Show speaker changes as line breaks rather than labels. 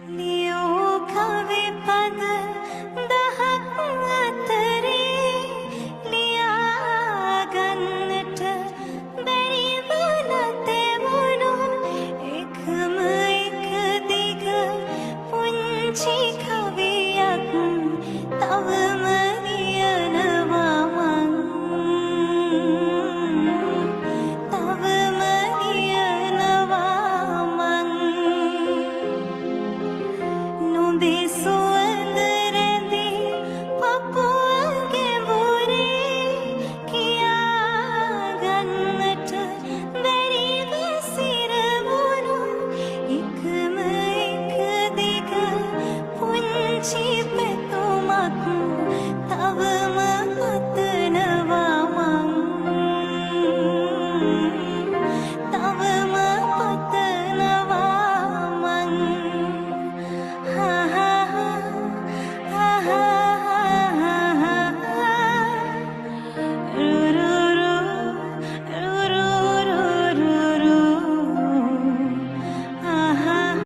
ලියෝ කවි පද දහක් අතරේ ලියාගන්නට බැරිව නැතෙවුණු එකම එක දිග පුංචි කවියක් තවම ලියනවා මං තවම ලියනවා මං නුඹේ